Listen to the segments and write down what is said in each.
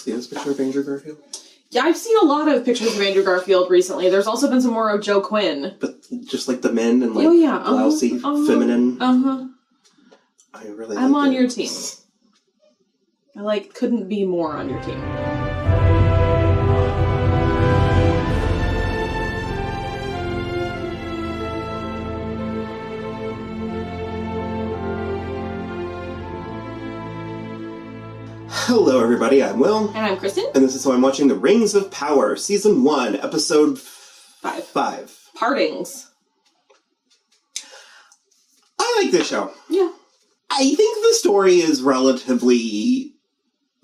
see this picture of Andrew Garfield? Yeah, I've seen a lot of pictures of Andrew Garfield recently. There's also been some more of Joe Quinn. But just like the men and blousy, feminine. I'm on your team. I couldn't be more on your team. Hello everybody, I'm Will. And I'm Kristen. And this is So I'm Watching The Rings of Power, Season 1, Episode 5. Partings. I like this show. Yeah. I think the story is relatively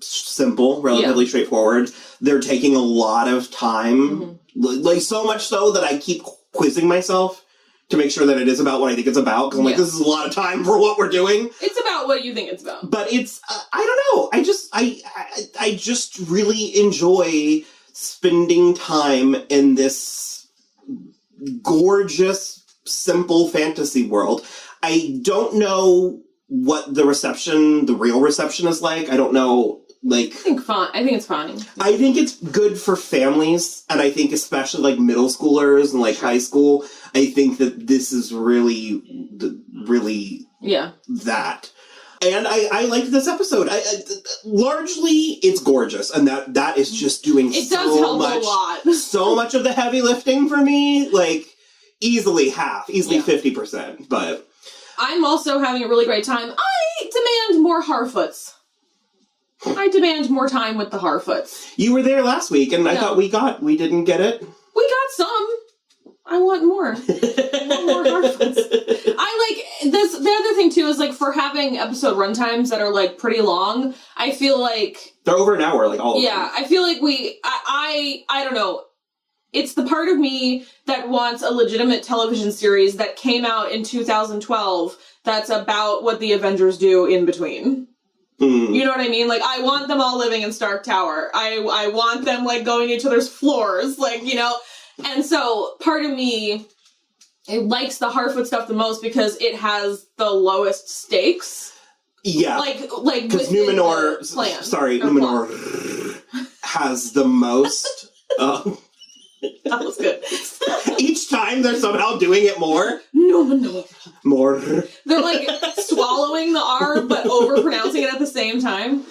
simple, relatively straightforward. They're taking a lot of time, so much so that I keep quizzing myself to make sure that it is about what I think it's about, because I'm like, this is a lot of time for what we're doing. It's about what you think it's about. But it's, I don't know, I just really enjoy spending time in this gorgeous, simple fantasy world. I don't know what the real reception is like. I don't know, I think it's fine. I think it's good for families, and I think especially middle schoolers and high school. I think that this is really that. And I liked this episode. Largely, it's gorgeous, and that is just doing it does help a lot. So much of the heavy lifting for me, easily 50%. But I'm also having a really great time. I demand more Harfoots. I demand more time with the Harfoots. You were there last week, and I thought we didn't get it. We got some. I want more. I want more Harfoots. This. The other thing too is for having episode runtimes that are pretty long. I feel like they're over an hour. All of them. Yeah, I feel like I don't know. It's the part of me that wants a legitimate television series that came out in 2012 that's about what the Avengers do in between. You know what I mean? I want them all living in Stark Tower. I want them, going to each other's floors, And so, part of me, it likes the Harfoot stuff the most because it has the lowest stakes. Yeah. Because Numenor... Numenor has the most... That was good. Each time they're somehow doing it more. Numenor. More. They're swallowing the R but overpronouncing it at the same time.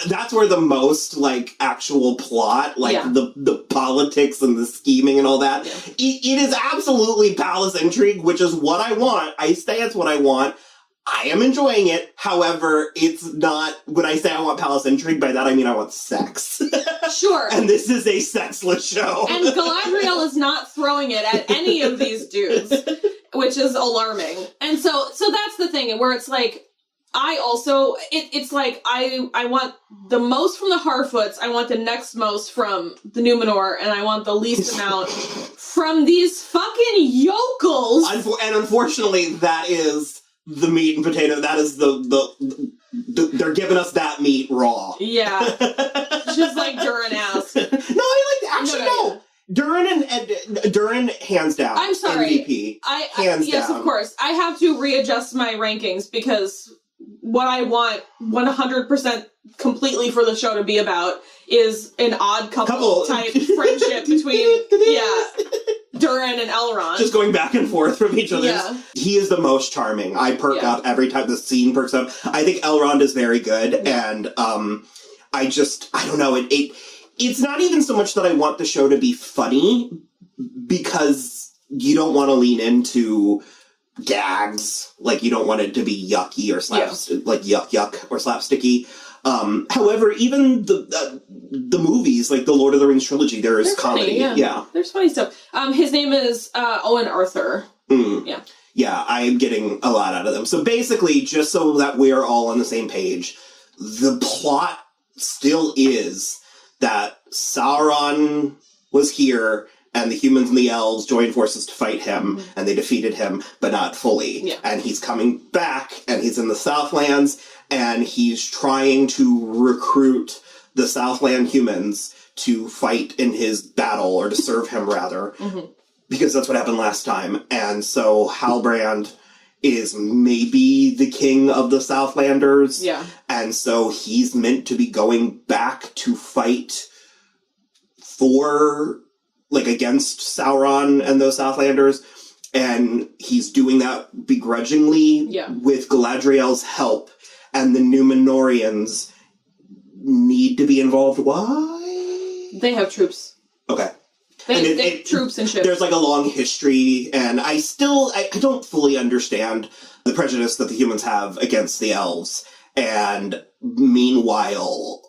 That's where the most actual plot, the politics and the scheming and all that. Yeah. It is absolutely palace intrigue, which is what I want. I say it's what I want. I am enjoying it. However, it's not, when I say I want palace intrigue, by that I mean I want sex. Sure. And this is a sexless show. And Galadriel is not throwing it at any of these dudes, which is alarming. And so that's the thing, where it's I also, I want the most from the Harfoots, I want the next most from the Numenor, and I want the least amount from these fucking yokels. And unfortunately, that is the meat and potato. That is they're giving us that meat raw. Yeah. Just like Durin asked. No, no. Durin, hands down. I'm sorry. MVP. Hands down. Yes, of course. I have to readjust my rankings because what I want 100% completely for the show to be about is an odd couple type friendship between Durin and Elrond. Just going back and forth from each other. Yeah. He is the most charming. I perk up every time the scene perks up. I think Elrond is very good, and I don't know, it's not even so much that I want the show to be funny, because you don't want to lean into gags, you don't want it to be yucky or yuck or slapsticky. However, even the movies, the Lord of the Rings trilogy, there's comedy. Funny, yeah. There's funny stuff. His name is Owen Arthur. Yeah. Yeah, I am getting a lot out of them. So basically, just so that we're all on the same page, the plot still is that Sauron was here, and the humans and the elves joined forces to fight him, and they defeated him, but not fully. Yeah. And he's coming back, and he's in the Southlands, and he's trying to recruit the Southland humans to fight in his battle, or to serve him, rather, because that's what happened last time. And so Halbrand is maybe the king of the Southlanders. Yeah. And so he's meant to be going back to fight for, like, against Sauron and those Southlanders. And he's doing that begrudgingly with Galadriel's help. And the Numenoreans need to be involved. Why? They have troops. Okay. They have troops and ships. There's, like, a long history, and I don't fully understand the prejudice that the humans have against the elves. And meanwhile,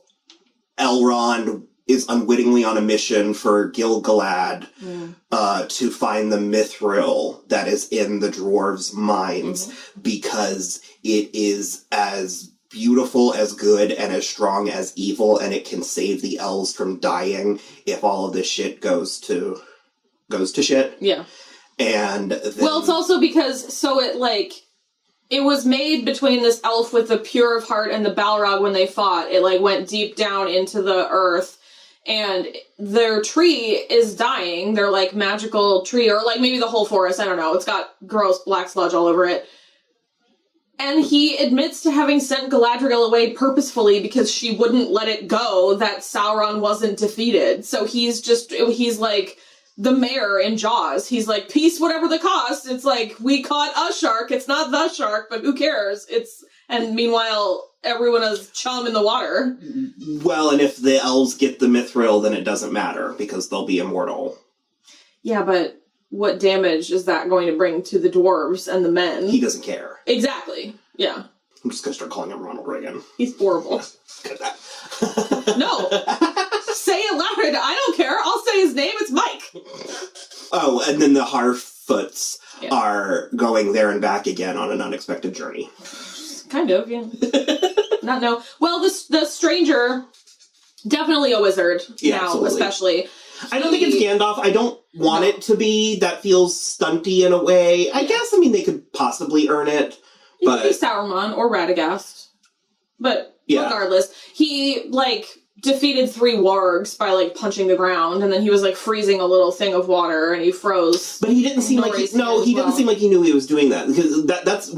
Elrond is unwittingly on a mission for Gil-galad to find the mithril that is in the dwarves' minds, because it is as beautiful as good and as strong as evil, and it can save the elves from dying if all of this shit goes to shit. Yeah. And then, well, it's also because it was made between this elf with the pure of heart and the Balrog when they fought. It went deep down into the earth, and their tree is dying. Their magical tree, or maybe the whole forest, I don't know. It's got gross black sludge all over it. And he admits to having sent Galadriel away purposefully because she wouldn't let it go that Sauron wasn't defeated. So he's like the mayor in Jaws. He's like, peace whatever the cost. It's like, we caught a shark. It's not the shark, but who cares? And meanwhile, everyone is chum in the water. Well, and if the elves get the mithril, then it doesn't matter because they'll be immortal. Yeah, but what damage is that going to bring to the dwarves and the men? He doesn't care. Exactly. Yeah. I'm just gonna start calling him Ronald Reagan. He's horrible. No. Say it louder. I don't care. I'll say his name. It's Mike. Oh, and then the Harfoots are going there and back again on an unexpected journey. Kind of, yeah. Not no. Well, the stranger, definitely a wizard now, absolutely. Especially. I don't think it's Gandalf. I don't want it to be. That feels stunty in a way. I guess, they could possibly earn it. It could be Sauron or Radagast. But regardless, he, defeated 3 wargs by, punching the ground, and then he was, freezing a little thing of water, and he froze. But he didn't seem didn't seem like he knew he was doing that. Because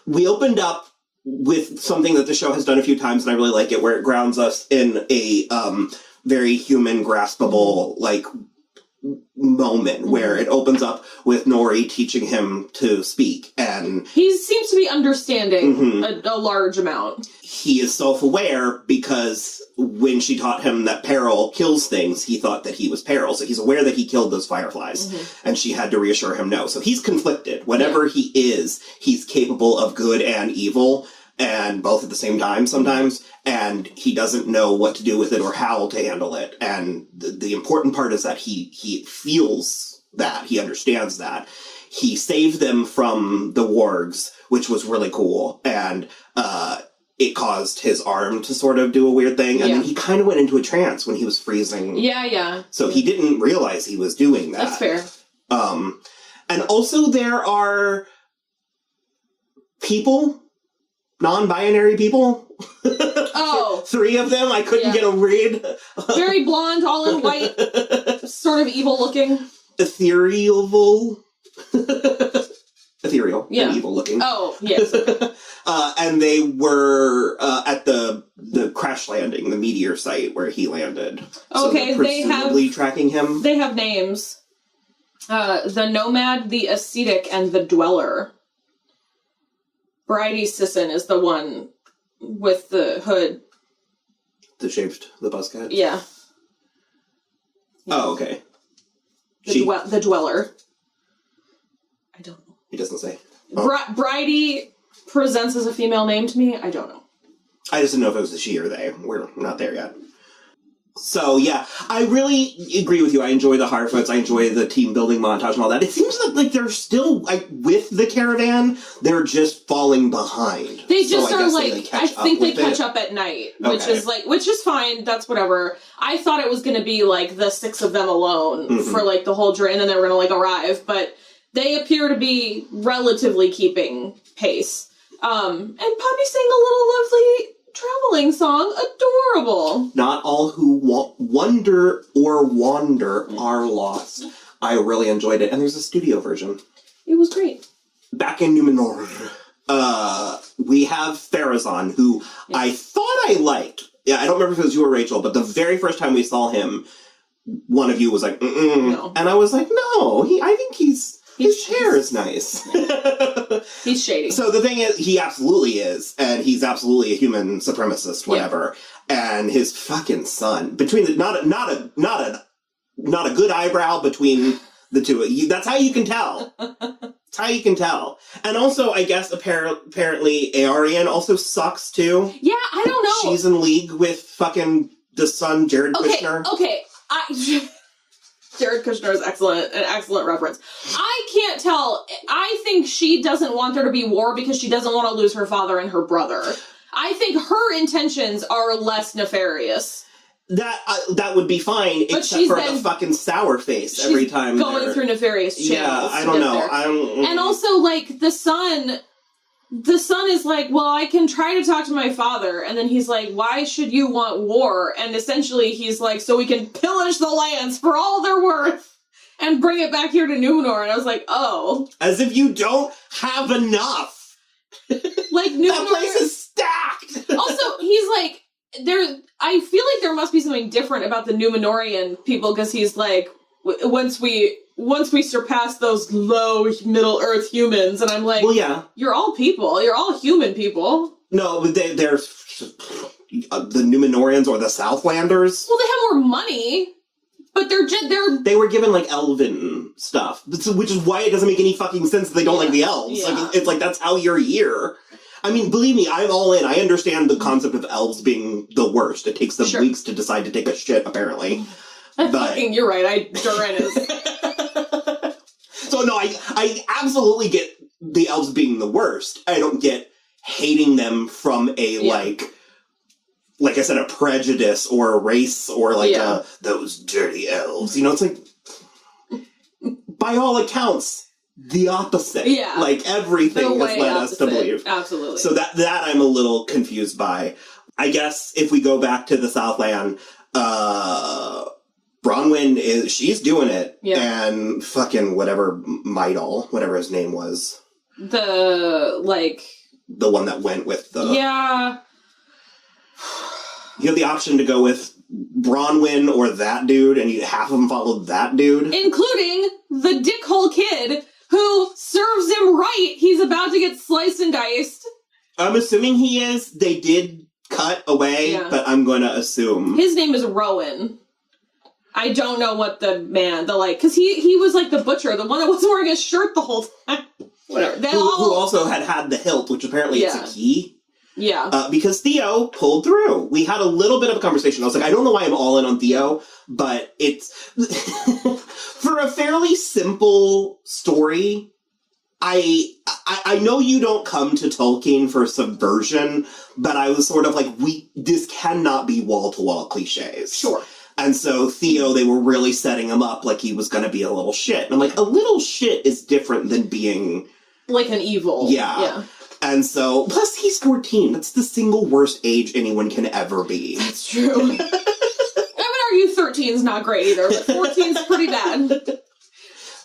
we opened up with something that the show has done a few times, and I really like it, where it grounds us in a, very human, graspable, moment where it opens up with Nori teaching him to speak, and he seems to be understanding a large amount. He is self-aware because when she taught him that peril kills things, he thought that he was peril. So he's aware that he killed those fireflies, and she had to reassure him no. So he's conflicted. Whatever he is, he's capable of good and evil, and both at the same time sometimes, and he doesn't know what to do with it or how to handle it. And the important part is that he feels that, he understands that. He saved them from the wargs, which was really cool, and it caused his arm to sort of do a weird thing, and then he kind of went into a trance when he was freezing. Yeah. So he didn't realize he was doing that. That's fair. And also there are people, non-binary people. Oh. 3 of them. I couldn't get a read. Very blonde, all in white, sort of evil looking. Ethereal. Ethereal. Yeah. And evil looking. Oh, yes. And they were at the crash landing, the meteor site where he landed. Okay, so they have tracking him. They have names. The Nomad, the Ascetic, and the Dweller. Bridie Sisson is the one with the hood. The buzz cut? Yeah. Oh, okay. The Dweller. I don't know. He doesn't say. Bridie presents as a female name to me. I don't know. I just didn't know if it was a she or they. We're not there yet. So, yeah, I really agree with you. I enjoy the Harfoots. I enjoy the team building montage and all that. It seems like they're still, with the caravan, they're just falling behind. They just so are, I think they catch up at night, which is fine. That's whatever. I thought it was going to be, the 6 of them alone for, the whole journey, and then they were going to, arrive. But they appear to be relatively keeping pace. And Poppy sang a little lovely traveling song. Adorable. Not all who wonder or wander are lost. I really enjoyed it. And there's a studio version. It was great. back in Numenor, we have Pharazôn, who I thought I liked. Yeah, I don't remember if it was you or Rachel, but the very first time we saw him, one of you was like, no. And I was like, no, I think his hair is nice. He's shady. So the thing is, he absolutely is, and he's absolutely a human supremacist, whatever. Yeah. And his fucking son, between the, not a good eyebrow between the two. That's how you can tell. That's how you can tell. And also, I guess, apparently, Aarion also sucks, too. Yeah, I don't know. She's in league with fucking the son, Jared Kushner. Okay, Jared Kushner is excellent, an excellent reference. I can't tell. I think she doesn't want there to be war because she doesn't want to lose her father and her brother. I think her intentions are less nefarious. That would be fine, but except for the fucking sour face every time. Going through nefarious channels. Yeah, I don't know. And also, like, the son is like, well, I can try to talk to my father, and then he's like, why should you want war? And essentially he's like, so we can pillage the lands for all they're worth and bring it back here to Numenor. And I was like, oh. As if you don't have enough. Like, Numenor. That place is stacked. Also, he's like, I feel like there must be something different about the Numenorean people, because he's like, once we surpass those low Middle Earth humans, and I'm like, well, yeah, you're all people. You're all human people. No, but they're the Numenoreans or the Southlanders. Well, they have more money, but they were given like elven stuff, which is why it doesn't make any fucking sense that they don't like the elves. Yeah. Like, it's like that's how you're here. I mean, believe me, I'm all in. I understand the concept of elves being the worst. It takes them weeks to decide to take a shit, apparently. But you're right. Durin is. So no, I absolutely get the elves being the worst. I don't get hating them from a like I said, a prejudice or a race or like those dirty elves. You know, it's like by all accounts the opposite. Yeah, like everything has led us to believe. Absolutely. So that I'm a little confused by. I guess if we go back to the Southland, Bronwyn she's doing it, and fucking whatever Midal, whatever his name was, the one that went with the you have the option to go with Bronwyn or that dude, and half of them followed that dude, including the dickhole kid who serves him right. He's about to get sliced and diced. I'm assuming he is. They did cut away, but I'm going to assume his name is Rowan. I don't know what because he was like the butcher, the one that wasn't wearing a shirt the whole time. Whatever. Who also had the hilt, which apparently is a key. Yeah. Because Theo pulled through. We had a little bit of a conversation. I was like, I don't know why I'm all in on Theo, but it's for a fairly simple story. I know you don't come to Tolkien for subversion, but I was sort of like, this cannot be wall-to-wall cliches. Sure. And so Theo, they were really setting him up like he was going to be a little shit. And I'm like, a little shit is different than being like an evil. Yeah. And so, plus he's 14. That's the single worst age anyone can ever be. That's true. I would argue 13's not great either, but 14's pretty bad.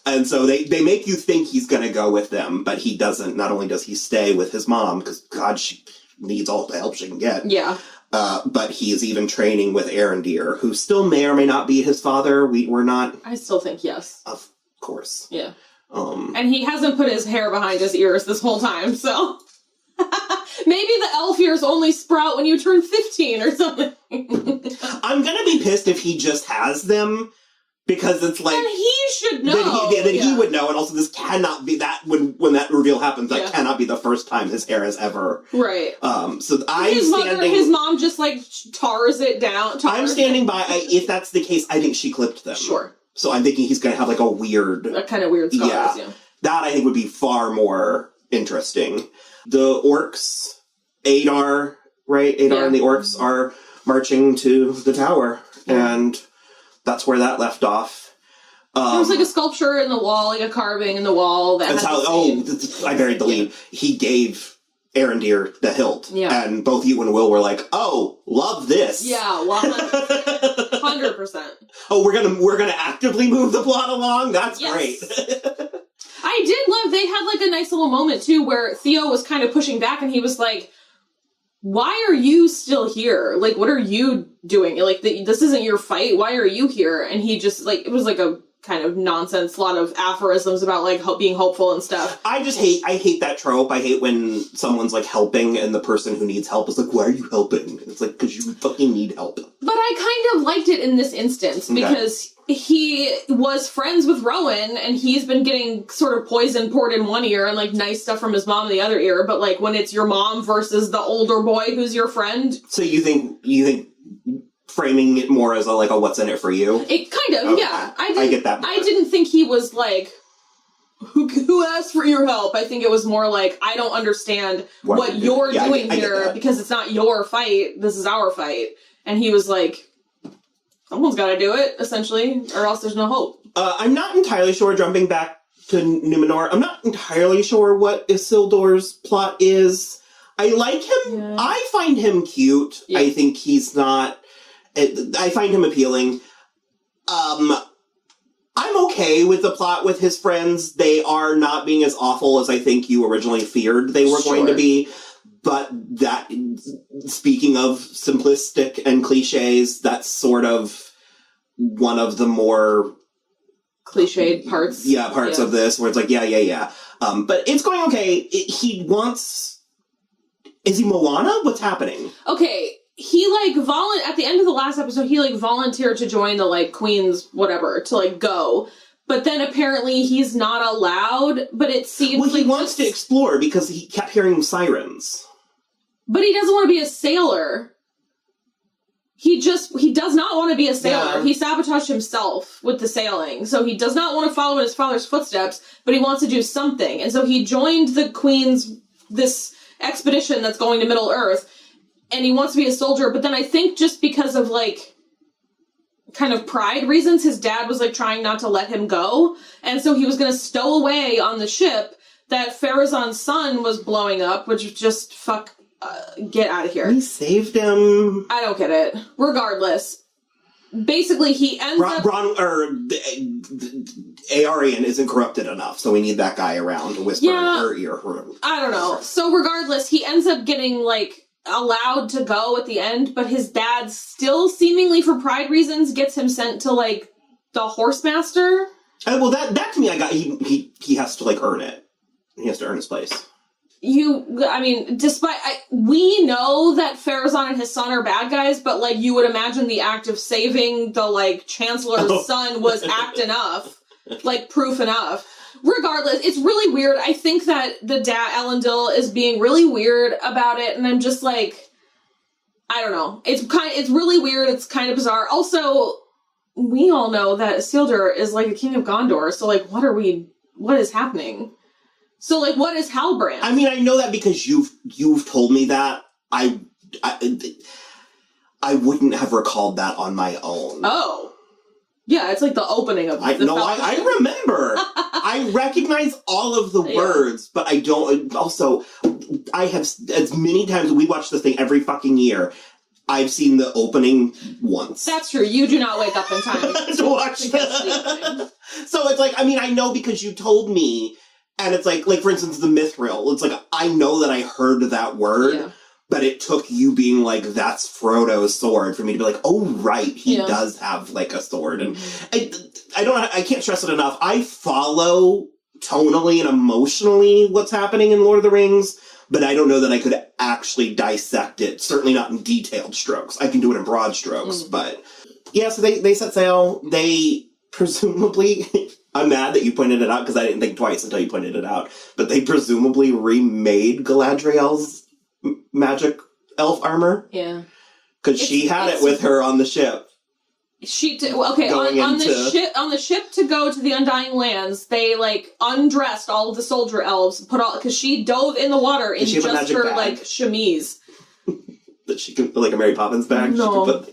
And so they make you think he's going to go with them, but he doesn't. Not only does he stay with his mom, because, God, she needs all the help she can get. Yeah. But he is even training with Arondir, who still may or may not be his father. We're not... I still think yes. Of course. Yeah. And he hasn't put his hair behind his ears this whole time, so... Maybe the elf ears only sprout when you turn 15 or something. I'm gonna be pissed if he just has them, because it's like... And he should know. Then he would know, and also this cannot be that... When that reveal happens, that cannot be the first time his hair has ever... Right. So I'm standing... His mom just, like, tars it down. I'm standing by... if that's the case, I think she clipped them. Sure. So I'm thinking he's gonna have, like, a kind of weird scars, yeah. That, I think, would be far more interesting. The orcs, Adar, right? Adar and the orcs are marching to the tower, and that's where that left off. There was like a sculpture in the wall, like a carving in the wall. That's how. I buried the lead. He gave Arondir the hilt, and both you and Will were like, "Oh, love this." Yeah, 100%. Oh, we're gonna actively move the plot along. That's great. I I did love, they had like a nice little moment too where Theo was kind of pushing back and he was like, why are you still here? Like, what are you doing? Like, this isn't your fight. Why are you here? And he just, like, it was like a kind of nonsense, a lot of aphorisms about, like, being hopeful and stuff. I hate that trope. I hate when someone's, like, helping and the person who needs help is like, why are you helping? It's like, because you fucking need help. But I kind of liked it in this instance because he was friends with Rowan and he's been getting sort of poison poured in one ear and, like, nice stuff from his mom in the other ear. But, like, when it's your mom versus the older boy who's your friend. So you think framing it more as a what's in it for you? It kind of, okay. yeah. I get that more. I didn't think he was like, who asked for your help? I think it was more like, I don't understand what you're doing here because it's not your fight. This is our fight. And he was like, someone's got to do it, essentially, or else there's no hope. I'm not entirely sure, jumping back to Numenor, I'm not entirely sure what Isildur's plot is. I like him. Yeah. I find him cute. Yeah. I think he's not... I find him appealing. I'm okay with the plot with his friends. They are not being as awful as I think you originally feared they were going to be. But that, speaking of simplistic and cliches, that's sort of one of the more... cliched parts. Yeah, parts of this, where it's like, yeah. But it's going okay. He wants... Is he Moana? What's happening? Okay, he, at the end of the last episode, he, volunteered to join the, Queen's whatever, to, go. But then apparently he's not allowed, but it seems Well, he wants to explore because he kept hearing sirens. But he doesn't want to be a sailor. He does not want to be a sailor. Yeah. He sabotaged himself with the sailing. So he does not want to follow in his father's footsteps, but he wants to do something. And so he joined the Queen's, this expedition that's going to Middle Earth, and he wants to be a soldier. But then I think just because of, kind of pride reasons, his dad was, trying not to let him go. And so he was going to stow away on the ship that Pharazôn's son was blowing up, which just get out of here. He saved him. I don't get it. Regardless, basically he ends up... Aarion isn't corrupted enough, so we need that guy around to whisper in her ear. I don't know. So regardless, he ends up getting, allowed to go at the end, but his dad still, seemingly for pride reasons, gets him sent to, the Horsemaster. Well, that to me, he has to, earn it. He has to earn his place. We know that Pharazôn and his son are bad guys, but, you would imagine the act of saving the, Chancellor's son was act enough. Proof enough. Regardless, it's really weird. I think that the dad, Elendil, is being really weird about it, and I'm just I don't know. It's really weird, it's kind of bizarre. Also, we all know that Isildur is, a king of Gondor, so, what is happening? So, what is Halbrand? I mean, I know that because you've told me that. I wouldn't have recalled that on my own. Oh. Yeah, it's the opening of I remember. I recognize all of the words, but I don't... Also, I have... As many times... We watch this thing every fucking year. I've seen the opening once. That's true. You do not wake up in time to watch the So it's I know because you told me... And it's for instance, the Mithril. It's I know that I heard that word, but it took you being that's Frodo's sword for me to be oh, right, he does have, a sword. And I can't stress it enough. I follow tonally and emotionally what's happening in Lord of the Rings, but I don't know that I could actually dissect it, certainly not in detailed strokes. I can do it in broad strokes, but... Yeah, so they set sail. They presumably... I'm mad that you pointed it out, because I didn't think twice until you pointed it out. But they presumably remade Galadriel's magic elf armor. Yeah. Because she had it with her on the ship. On the ship to go to the Undying Lands, they, undressed all of the soldier elves, because she dove in the water in just her, bag? Chemise. That she can, a Mary Poppins bag? No.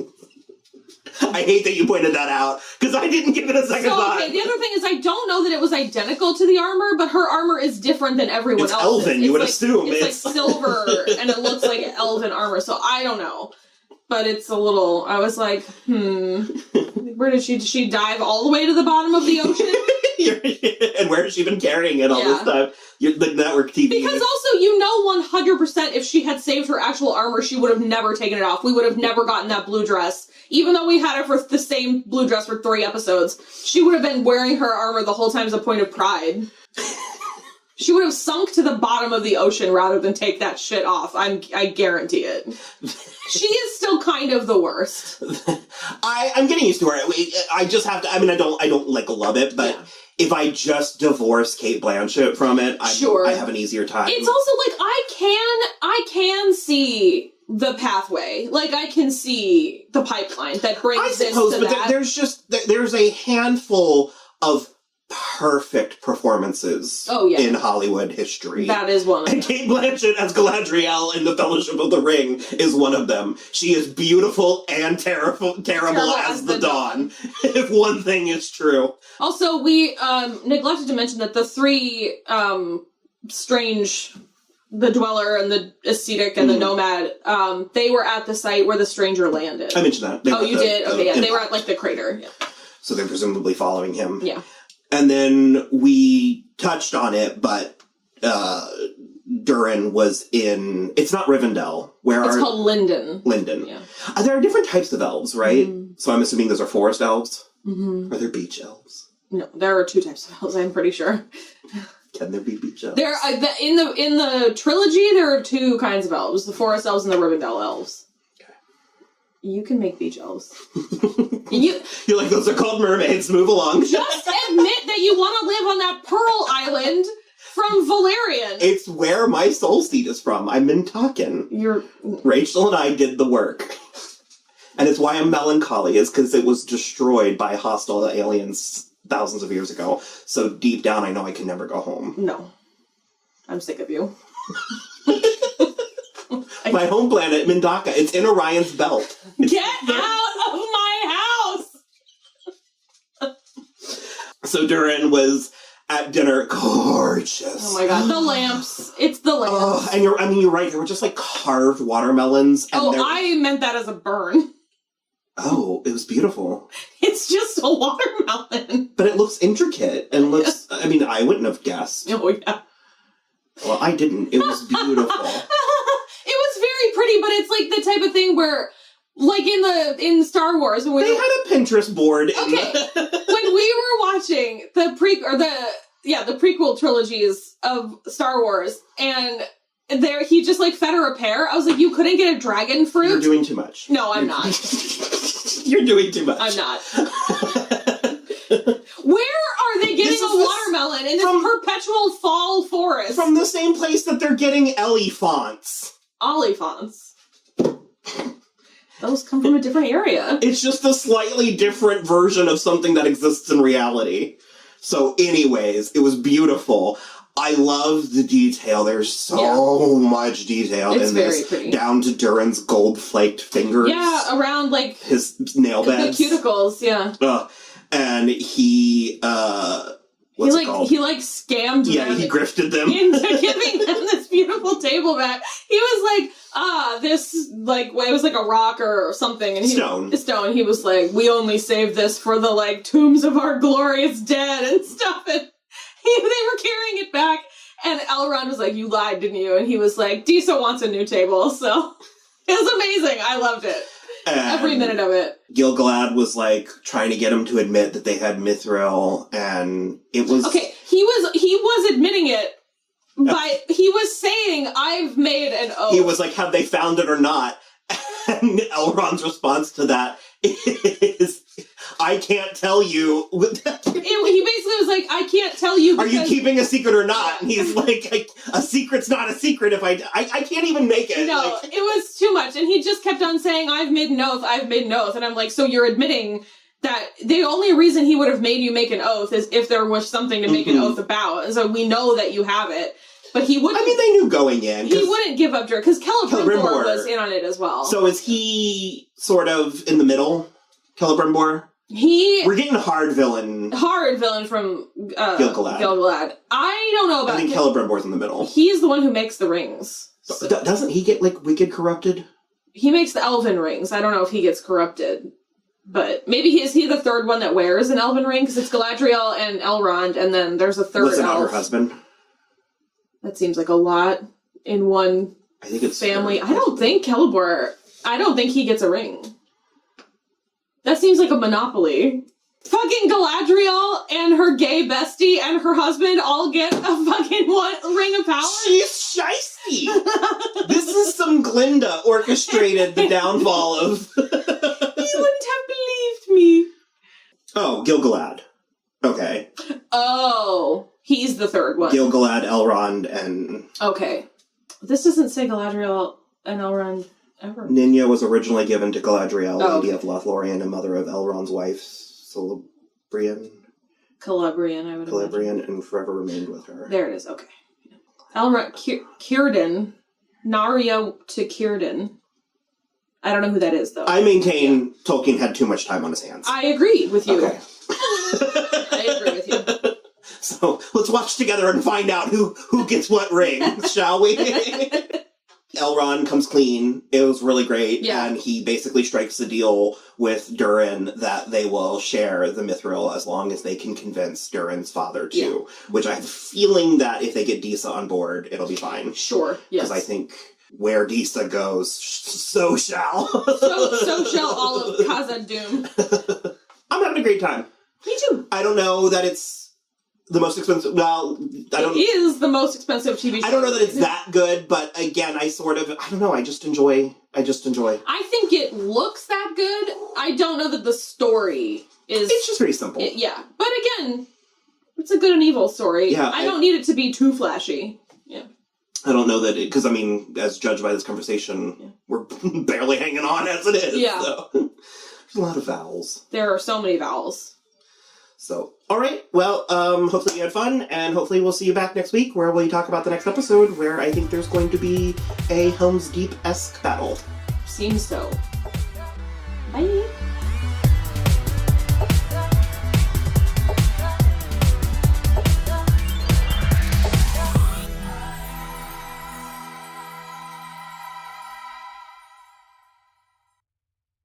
I hate that you pointed that out, because I didn't give it a second thought. Okay, the other thing is I don't know that it was identical to the armor, but her armor is different than everyone else's. It's elven, you would assume. It's silver, and it looks like elven armor, so I don't know. But it's a little, I was where did she dive all the way to the bottom of the ocean? And where has she been carrying it all this time? The network TV. Because also, 100% if she had saved her actual armor, she would have never taken it off. We would have never gotten that blue dress. Even though we had her for the same blue dress for 3 episodes, she would have been wearing her armor the whole time as a point of pride. She would have sunk to the bottom of the ocean rather than take that shit off. I guarantee it. She is still kind of the worst. I'm getting used to her. I just have to. I mean, I don't like love it, but if I just divorce Cate Blanchett from it, I have an easier time. It's also like I can see the pathway. Like I can see the pipeline that brings this to that. There's a handful of perfect performances in Hollywood history. That is one of them. And Cate Blanchett as Galadriel in The Fellowship of the Ring is one of them. She is beautiful and terrible as the dawn, if one thing is true. Also, we neglected to mention that the 3 strange, the Dweller and the Ascetic and the Nomad, they were at the site where the stranger landed. I mentioned that. You did? Okay, yeah. They were at, like, the crater. Yeah. So they're presumably following him. Yeah. And then we touched on it, but Durin was in... It's not Rivendell. It's called Linden. Linden. Yeah. There are different types of elves, right? Mm. So I'm assuming those are forest elves? Mm-hmm. Are there beach elves? No, there are 2 types of elves, I'm pretty sure. Can there be beach elves? There, in the trilogy, there are 2 kinds of elves. The forest elves and the Rivendell elves. You can make beach elves. You're like, those are called mermaids. Move along. Just admit that you want to live on that Pearl Island from Valerian. It's where my soul seed is from. I'm Mintakan. Rachel and I did the work. And it's why I'm melancholy, is because it was destroyed by hostile aliens thousands of years ago. So deep down, I know I can never go home. No. I'm sick of you. My home planet, Mindaka. It's in Orion's belt. Get out of my house! So Durin was at dinner, gorgeous. Oh my god, the lamps. It's the lamps. Oh, and you're right. They were just like carved watermelons. And I meant that as a burn. Oh, it was beautiful. It's just a watermelon. But it looks intricate and looks... I mean, I wouldn't have guessed. Oh, yeah. Well, I didn't. It was beautiful. It was very pretty, but it's like the type of thing where, like in Star Wars... They had a Pinterest board. When we were watching the prequel trilogies of Star Wars, and... he just, like, fed her a pear. I was like, you couldn't get a dragon fruit? You're doing too much. No, I'm not. You're doing too much. I'm not. Where are they getting a watermelon in this perpetual fall forest? From the same place that they're getting elephants. Oliphants. Those come from a different area. It's just a slightly different version of something that exists in reality. So anyways, it was beautiful. I love the detail. There's so much detail in this. Very pretty. Down to Durin's gold-flaked fingers. Yeah, around, like... his nail beds. The cuticles, yeah. And he, what's it called? He scammed them. Yeah, he grifted them. Into giving them this beautiful table back. He was like, this, like, it was like a rock or something. And Stone. He was like, we only saved this for the, like, tombs of our glorious dead and stuff. And they were carrying it back, and Elrond was like, you lied, didn't you? And he was like, Disa wants a new table, so it was amazing. I loved it. Every minute of it. Gil-galad was, like, trying to get him to admit that they had Mithril, and it was... Okay, he was admitting it, but he was saying, I've made an oath. He was like, have they found it or not? And Elrond's response to that is... I can't tell you. He basically was like, I can't tell you. Are you keeping a secret or not? And he's like, a secret's not a secret if I can't even make it. No, it was too much. And he just kept on saying, I've made an oath. And I'm like, so you're admitting that the only reason he would have made you make an oath is if there was something to make an oath about. And so we know that you have it. But he wouldn't... I mean, they knew going in. He wouldn't give up because Celebrimbor was in on it as well. So is he sort of in the middle, Celebrimbor? We're getting hard villain from Gil-galad. I don't know about... I think Celebrimbor's in the middle. He's the one who makes the rings. So. Doesn't he get, like, wicked corrupted? He makes the elven rings. I don't know if he gets corrupted. But maybe is he the third one that wears an elven ring? Because it's Galadriel and Elrond, and then there's a third Was it not her elf. husband? That seems like a lot in one I think it's family. I don't think Celeborn... I don't think he gets a ring. That seems like a monopoly. Fucking Galadriel and her gay bestie and her husband all get a fucking ring of power? She's shiesty! This is some Glinda orchestrated the downfall of... You wouldn't have believed me. Oh, Gil-galad. Okay. Oh, he's the third one. Gil-galad, Elrond, and... Okay. This doesn't say Galadriel and Elrond ever. Ninya was originally given to Galadriel, Lady okay. of Lothlorien and mother of Elrond's wife, Celebrian, I would imagine. and forever remained with her. There it is, okay. Elrond, Círdan, Narya to Círdan. I don't know who that is, though. I maintain Tolkien had too much time on his hands. I agree with you. Okay. I agree with you. So, let's watch together and find out who gets what ring, shall we? Elrond comes clean. It was really great. Yeah. And he basically strikes a deal with Durin that they will share the Mithril as long as they can convince Durin's father to. Yeah. Which I have a feeling that if they get Disa on board, it'll be fine. Sure, yes. Because I think where Disa goes, so shall. so shall all of Khazad-dûm. I'm having a great time. Me too. I don't know that it's the most expensive. Well, It is the most expensive TV show. I don't know that it's that good, but again, I don't know. I just enjoy. I think it looks that good. I don't know that the story is. It's just very simple. Yeah, but again, it's a good and evil story. Yeah, I don't need it to be too flashy. Yeah. I don't know that because I mean, as judged by this conversation, we're barely hanging on as it is. Yeah. So. There's a lot of vowels. There are so many vowels. So, all right. Well, hopefully you had fun, and hopefully we'll see you back next week, where we talk about the next episode, where I think there's going to be a Helm's Deep-esque battle. Seems so.